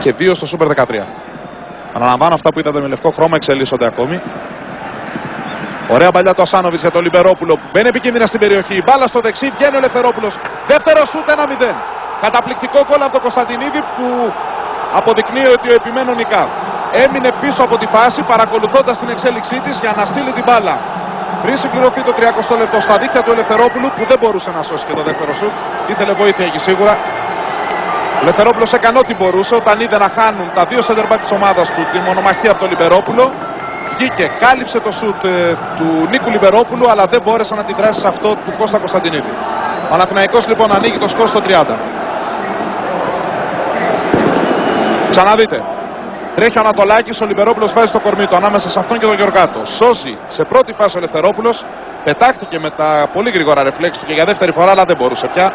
Και 2 στο Super 13. Αναλαμβάνω, αυτά που είδατε με λευκό χρώμα εξελίσσονται ακόμη. Ωραία παλιά το Ασάνοβιτς για τον Λιμπερόπουλο. Μπαίνει επικίνδυνα στην περιοχή. Μπάλα στο δεξί, βγαίνει ο Ελευθερόπουλος. Δεύτερο σούτ 1-0. Καταπληκτικό γκολ από τον Κωνσταντινίδη που αποδεικνύει ότι ο επιμένων νικά. Έμεινε πίσω από τη φάση παρακολουθώντας την εξέλιξή της για να στείλει την μπάλα. Πριν συμπληρωθεί το 30 λεπτό στα δίχτυα του Ελευθερόπουλου που δεν μπορούσε να σώσει και το δεύτερο σούτ. Ήθελε βοήθεια εκεί σίγουρα. Ο Ελευθερόπουλος έκανε ό,τι μπορούσε όταν είδε να χάνουν τα δύο σέντερμπακ της ομάδας του τη μονομαχία από τον Λιμπερόπουλο. Βγήκε, κάλυψε το σούτ του Νίκου Λιμπερόπουλου, αλλά δεν μπόρεσε να αντιδράσει σε αυτό του Κώστα Κωνσταντινίδη. Ο Παναθηναϊκός λοιπόν ανοίγει το σκορ στο 30. Ξαναδείτε. Τρέχει ο Ανατολάκης, ο Λιμπερόπουλος βάζει το κορμί του ανάμεσα σε αυτόν και τον Γεωργάτο. Σώζει σε πρώτη φάση ο Ελευθερόπουλος. Πετάχτηκε με τα πολύ γρήγορα ρεφλέξ του και για δεύτερη φορά, αλλά δεν μπορούσε πια.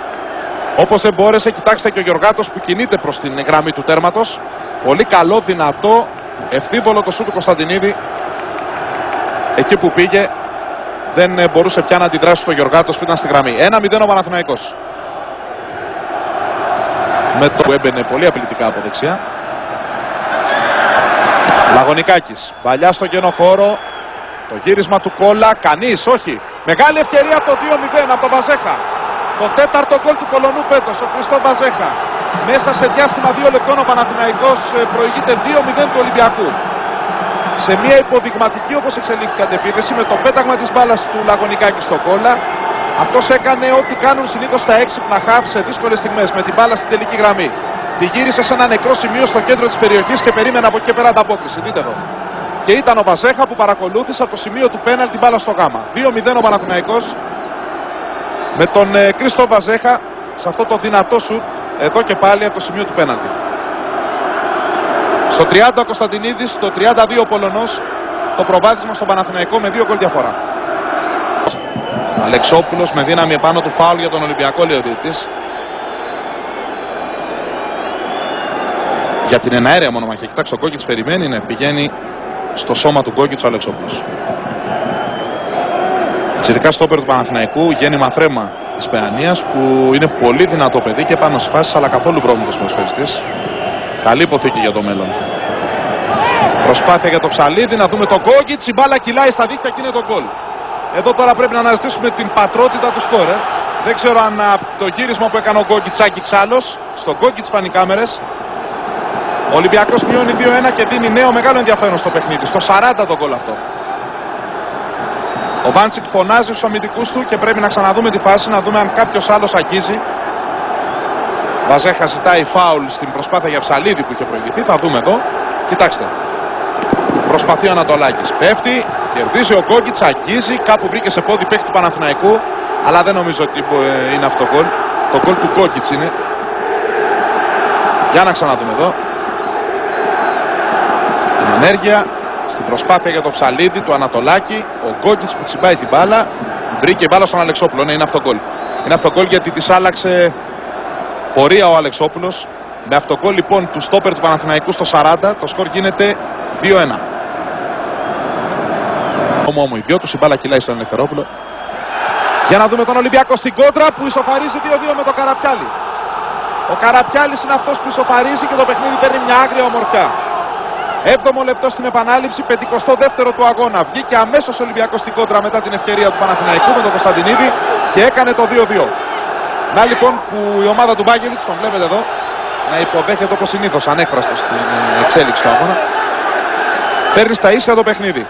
Όπως δεν μπόρεσε, κοιτάξτε και ο Γεωργάτος που κινείται προς την γραμμή του τέρματος. Πολύ καλό, δυνατό, ευθύβολο το σούτ του Κωνσταντινίδη. Εκεί που πήγε δεν μπορούσε πια να αντιδράσει στο Γεωργάτος που ήταν στη γραμμή. 1-0 ο Παναθηναϊκός. Με το που έμπαινε πολύ απειλητικά από δεξιά. Λαγωνικάκης, παλιά στο κενό χώρο. Το γύρισμα του Κόλλα, κανείς, όχι. Μεγάλη ευκαιρία το 2-0 από τον Βαζέχα. Το τέταρτο γκολ του Πολωνού φέτος, ο Χριστό Βαζέχα. Μέσα σε διάστημα 2 λεπτών ο Παναθηναϊκός προηγείται 2-0 του Ολυμπιακού. Σε μια υποδειγματική όπως εξελίχθηκε αντεπίθεση με το πέταγμα της μπάλας του Λαγωνικάκη στο Κόλλα. Αυτός έκανε ό,τι κάνουν συνήθως τα έξυπνα χαφ σε δύσκολες στιγμές με την μπάλα στην τελική γραμμή. Τη γύρισε σε ένα νεκρό σημείο στο κέντρο της περιοχής και περίμενε από εκεί πέρα ανταπόκριση. Δείτε εδώ. Και ήταν ο Βαζέχα που παρακολούθησε από το σημείο του πέναλ την μπάλα στο γάμα. 2-0 ο Παναθηναϊκός με τον Κρίστο Βαζέχα σε αυτό το δυνατό σουτ εδώ και πάλι από το σημείο του πέναλτι. Στο 30 ο Κωνσταντινίδης, στο 32 ο Πολωνός, το προβάδισμα στον Παναθηναϊκό με 2 γκολ διαφορά. Αλεξόπουλος με δύναμη επάνω του, φάουλ για τον Ολυμπιακό, λέει ο διαιτητής. Για την εναέρεια μονομαχία. Κοιτάξτε, ο Γκόγκιτς περιμένει, ναι, πηγαίνει στο σώμα του Γκόγκιτς ο Αλεξόπουλος. Τσιρικά στόπερ του Παναθηναϊκού, γέννημα θρέμα της Παιανίας, που είναι πολύ δυνατό παιδί και πάνω στις φάσεις, αλλά καθόλου βρώμικος ποδοσφαιριστής. Καλή υποθήκη για το μέλλον. Προσπάθεια για το Ψαλίδη, να δούμε τον Γκόγκιτς, η μπάλα κυλάει στα δίχτυα και είναι το γκολ. Εδώ τώρα πρέπει να αναζητήσουμε την πατρότητα του σκόρερ. Δεν ξέρω αν το γύρισμα που έκανε ο Γκόγκιτς άγγιξε άλλος. Στο Γκόγκιτς πάνε οι κάμερες. Ο Ολυμπιακός μειώνει 2-1 και δίνει νέο μεγάλο ενδιαφέρον στο παιχνίδι. Στο 40 το γκολ αυτό. Ο Βάντσικ φωνάζει στους αμυντικούς του και πρέπει να ξαναδούμε τη φάση, να δούμε αν κάποιος άλλος αγγίζει. Βαζέχα ζητάει φάουλ στην προσπάθεια για Ψαλίδη που είχε προηγηθεί. Θα δούμε εδώ. Κοιτάξτε. Προσπαθεί ο Ανατολάκης. Πέφτει, κερδίζει ο Γκόγκιτς, αγγίζει. Κάπου βρήκε σε πόδι παίχτη του Παναθηναϊκού. Αλλά δεν νομίζω ότι είναι αυτό γκολ. Το γκολ του Γκόγκιτς είναι. Για να ξαναδούμε εδώ. Την ενέργεια. Στην προσπάθεια για το Ψαλίδη του Ανατολάκη. Ο Γκόγκιτς που τσιμπάει την μπάλα. Βρήκε η μπάλα στον Αλεξόπουλο. Ναι, είναι αυτό γκολ. Είναι αυτό γκολ γιατί της άλλαξε πορεία ο Αλεξόπουλος. Με αυτό γκολ λοιπόν του στόπερ του Παναθηναϊκού στο 40. Το σκορ γίνεται 2-1. Όμου οι δυο τους, η μπάλα κυλάει στον Ελευθερόπουλο. Για να δούμε τον Ολυμπιακό στην κόντρα που ισοφαρίζει 2-2 με τον Καραπιάλη. Ο Καραπιάλης είναι αυτός που ισοφαρίζει και το παιχνίδι παίρνει μια άγρια ομορφιά. 7ο λεπτό στην επανάληψη, 52ο του αγώνα. Βγήκε αμέσως ο Ολυμπιακός στην κόντρα μετά την ευκαιρία του Παναθηναϊκού με τον Κωνσταντινίδη και έκανε το 2-2. Να λοιπόν που η ομάδα του Μπάγεβιτς, τον βλέπετε εδώ, να υποδέχεται όπως συνήθως ανέφραστο στην εξέλιξη του αγώνα. Φέρνει στα ίσια το παιχνίδι.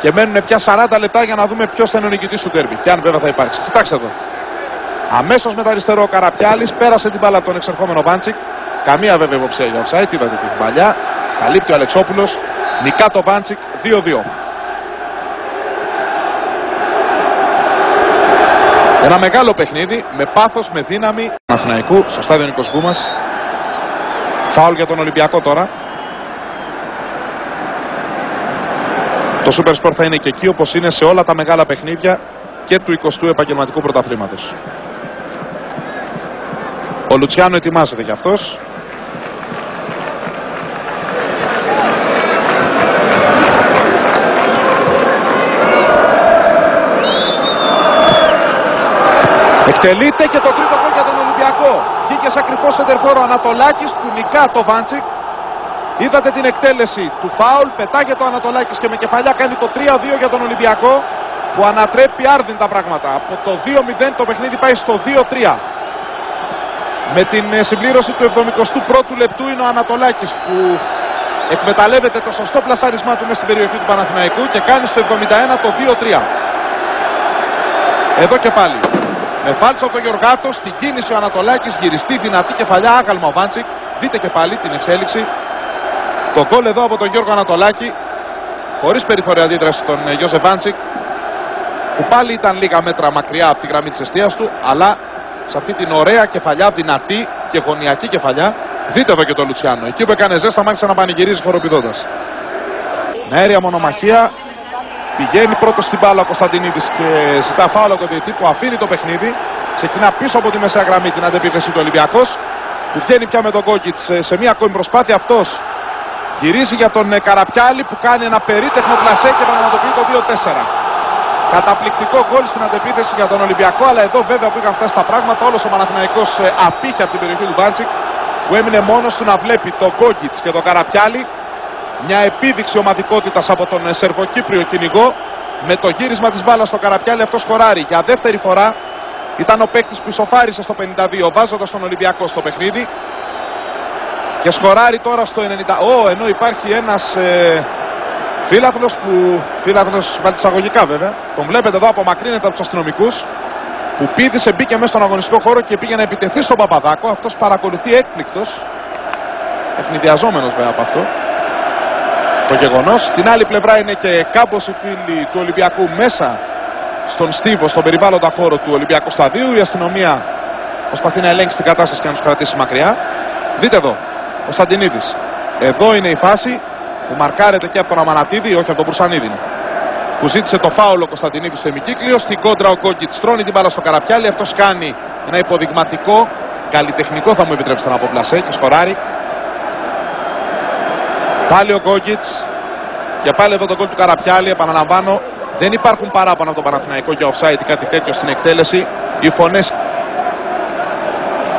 Και μένουν πια 40 λεπτά για να δούμε ποιος θα είναι ο νικητής του ντέρμπι. Και αν βέβαια θα υπάρξει. Κοιτάξτε εδώ. Αμέσως με τα αριστερό ο Καραπιάλης πέρασε την μπάλα από τον εξερχόμενο Βάντσικ. Καμία βέβαια υποψία για offside. Είδατε την παλιά. Καλύπτει ο Αλεξόπουλος. Νικά το Βάντσικ 2-2. Ένα μεγάλο παιχνίδι με πάθος, με δύναμη. Παναθηναϊκού στο στάδιο Νίκος Γκούμας. Φάουλ για τον Ολυμπιακό τώρα. Το Super Sport θα είναι και εκεί όπως είναι σε όλα τα μεγάλα παιχνίδια και του 20ου επαγγελματικού πρωταθλήματος. Ο Λουτσιάνο ετοιμάζεται κι αυτός. Εκτελείται και το τρίτο γκολ για τον Ολυμπιακό. Βγήκε έπιασε ακριβώς σεντερφόρο Ανατολάκης που νικά το Βάντσικ. Είδατε την εκτέλεση του φάουλ, πετάγεται ο Ανατολάκης και με κεφαλιά κάνει το 3-2 για τον Ολυμπιακό, που ανατρέπει άρδιν τα πράγματα. Από το 2-0 το παιχνίδι πάει στο 2-3. Με την συμπλήρωση του 71ου λεπτού είναι ο Ανατολάκης που εκμεταλλεύεται το σωστό πλασάρισμά του μέσα στην περιοχή του Παναθηναϊκού και κάνει στο 71 το 2-3. Εδώ και πάλι με φάλτσο από τον Γεωργάτο, στην κίνηση ο Ανατολάκης, γυριστή δυνατή κεφαλιά, άγαλμα ο Βάντσικ. Δείτε και πάλι την εξέλιξη. Το γκολ εδώ από τον Γιώργο Ανατολάκη, χωρίς περιθώρια αντίδραση τον Γιώζε Βάντσικ, που πάλι ήταν λίγα μέτρα μακριά από τη γραμμή της εστίας του, αλλά σε αυτή την ωραία κεφαλιά, δυνατή και γωνιακή κεφαλιά. Δείτε εδώ και τον Λουτσιάνο, εκεί που έκανε ζέστα μάχησε να πανηγυρίζει χοροπηδώντας. Με αέρια μονομαχία πηγαίνει πρώτος στην μπάλα ο Κωνσταντινίδης και ζητά φάουλ από τον διαιτητή που αφήνει το παιχνίδι. Ξεκινά πίσω από τη μεσαία γραμμή την αντεπίθεση του Ολυμπιακός, που βγαίνει πια με τον Κόκκιτς σε μια ακόμη προσπάθεια. Αυτός γυρίζει για τον Καραπιάλη που κάνει ένα περίτεχνο πλασέ και πραγματοποιεί το 2-4. Καταπληκτικό γκολ στην αντεπίθεση για τον Ολυμπιακό, αλλά εδώ βέβαια που είχαν φτάσει τα πράγματα, όλος ο Παναθηναϊκός απήχε από την περιοχή του Βάντσικ, που έμεινε μόνος του να βλέπει τον Κόκκιτς και τον Καραπιάλη. Μια επίδειξη ομαδικότητας από τον Σερβοκύπριο κυνηγό. Με το γύρισμα της μπάλας στο Καραπιάλη αυτός σκοράρει για δεύτερη φορά. Ήταν ο παίκτης που ισοφάρισε στο 52 βάζοντας τον Ολυμπιακό στο παιχνίδι. Και σκοράρει τώρα στο 90. Ενώ υπάρχει ένας φίλαθλος που... Φίλαθλος βαλτισαγωγικά βέβαια. Τον βλέπετε εδώ, απομακρύνεται από τους αστυνομικούς. Που πήδησε, μπήκε μέσα στον αγωνιστικό χώρο και πήγε να επιτεθεί στον Παπαδάκο. Αυτός παρακολουθεί έκπληκτος. Ευνηδιαζόμενος βέβαια από αυτό το γεγονός. Στην άλλη πλευρά είναι και κάμπος οι φίλοι του Ολυμπιακού μέσα στον στίβο, στον περιβάλλοντα χώρο του Ολυμπιακού Σταδίου. Η αστυνομία προσπαθεί να ελέγξει την κατάσταση και να τους κρατήσει μακριά. Δείτε εδώ, ο Κωνσταντινίδης. Εδώ είναι η φάση που μαρκάρεται και από τον Αμανατίδη, όχι από τον Μπουρσανίδη, που ζήτησε το φάουλο ο Κωνσταντινίδης στο ημικύκλιο. Στην κόντρα ο Κόκκιτς τρώνει την μπάλα στο Καραπιάλη. Αυτός κάνει ένα υποδειγματικό, καλλιτεχνικό θα μου επιτρέψετε να πω πλασέ και σκοράρει. Πάλι ο Κόκκιτς και πάλι εδώ το γκολ του Καραπιάλη. Επαναλαμβάνω, δεν υπάρχουν παράπονα από τον Παναθηναϊκό για offside ή κάτι τέτοιο στην εκτέλεση. Οι φωνές.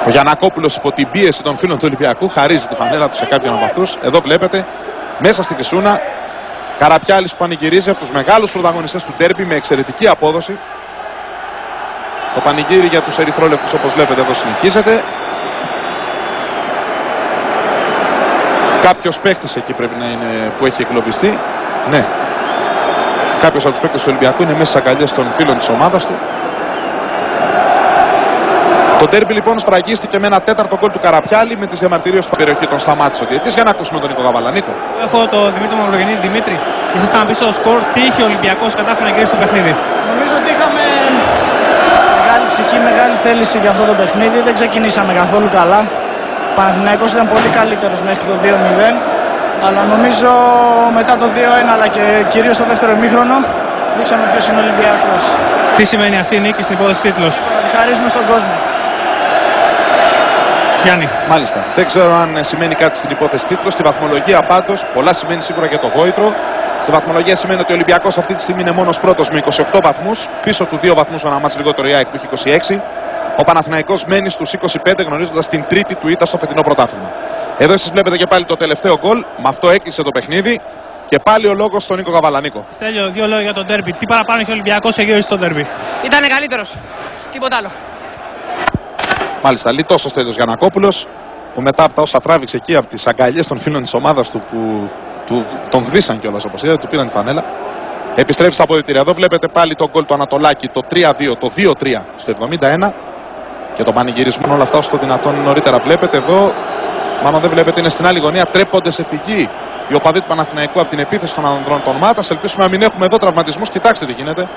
Ο Γιαννακόπουλος υπό την πίεση των φίλων του Ολυμπιακού χαρίζει τη φανέλα του σε κάποιον από αυτούς. Εδώ βλέπετε μέσα στη φυσούνα Καραπιάλης που πανηγυρίζει, από τους μεγάλους πρωταγωνιστές του ντέρμπι με εξαιρετική απόδοση. Το πανηγύρι για τους ερυθρόλευκους όπως βλέπετε εδώ συνεχίζεται. Κάποιος παίχτης εκεί πρέπει να είναι που έχει εγκλωβιστεί. Ναι. Κάποιος από τους παίχτες του Ολυμπιακού είναι μέσα στις αγκαλιές των φίλων της ομάδας του. Το ντέρμπι λοιπόν σφραγίστηκε με ένα τέταρτο γκολ του Καραπιάλη με τις διαμαρτυρίες στην περιοχή των σταμάτησε ο διαιτητής. Για να ακούσουμε τον Νίκο Καβαλανίκο. Έχω τον Δημήτρη Μαυρογεννή. Δημήτρη, ήσασταν πίσω στο σκορ. Τι είχε ο Ολυμπιακός, κατάφερε να κερδίσει το παιχνίδι? Νομίζω ότι είχαμε μεγάλη ψυχή, μεγάλη θέληση για αυτό το παιχνίδι. Δεν ξεκινήσαμε καθόλου καλά. Ο Παναθηναϊκός ήταν πολύ καλύτερος μέχρι το 2-0. Αλλά νομίζω μετά το 2-1 αλλά και κυρίως στο δεύτερο ημίχρονο δείξαμε ποιος είναι ο Ολυμπιακός. Τι σημαίνει αυτή η νίκη στην υπόθεση τίτλος? Να χαρίζουμε στον κόσμο. Γιάννη. Μάλιστα. Δεν ξέρω αν σημαίνει κάτι στην υπόθεση τίτλος. Στη βαθμολογία πάντως πολλά σημαίνει σίγουρα για το βόητρο. Στη βαθμολογία σημαίνει ότι ο Ολυμπιακός αυτή τη στιγμή είναι μόνος πρώτος με 28 βαθμούς. Πίσω του 2 βαθμούς με ένα μάτς λιγότερο η ΑΕΚ που έχει 26. Ο Παναθηναϊκός μένει στους 25 γνωρίζοντας την τρίτη του ήττα στο φετινό πρωτάθλημα. Εδώ εσείς βλέπετε και πάλι το τελευταίο γκολ. Με αυτό έκλεισε το παιχνίδι. Και πάλι ο λόγος στον Νίκο Καβαλανίκο. Στέλιο, δύο λόγια για τον ντέρμπι. Τι παραπάνω έχει ο Ολυμπιακός εγγύηση στο ντέρμπι? Ήτανε καλύτερος. Τίποτα άλλο. Μάλιστα, λιτός ο Στέλιος Γιαννακόπουλος που μετά από τα όσα τράβηξε εκεί από τις αγκαλιές των φίλων της ομάδας του που τον γδίσαν κιόλας όπως είδατε, του πήραν τη φανέλα. Επιστρέφει στα αποδυτήρια. Εδώ βλέπετε πάλι τον γκολ του Ανατολάκη, το 3-2, το 2-3 στο 71 και τον πανηγυρισμό όλα αυτά όσο το δυνατόν νωρίτερα. Βλέπετε εδώ, μάλλον δεν βλέπετε, είναι στην άλλη γωνία, τρέπονται σε φυγή οι οπαδοί του Παναθηναϊκού από την επίθεση των ανδρών των Μάτας. Ελπίσουμε να μην έχουμε εδώ τραυματισμούς. Κοιτάξτε τι γίνεται.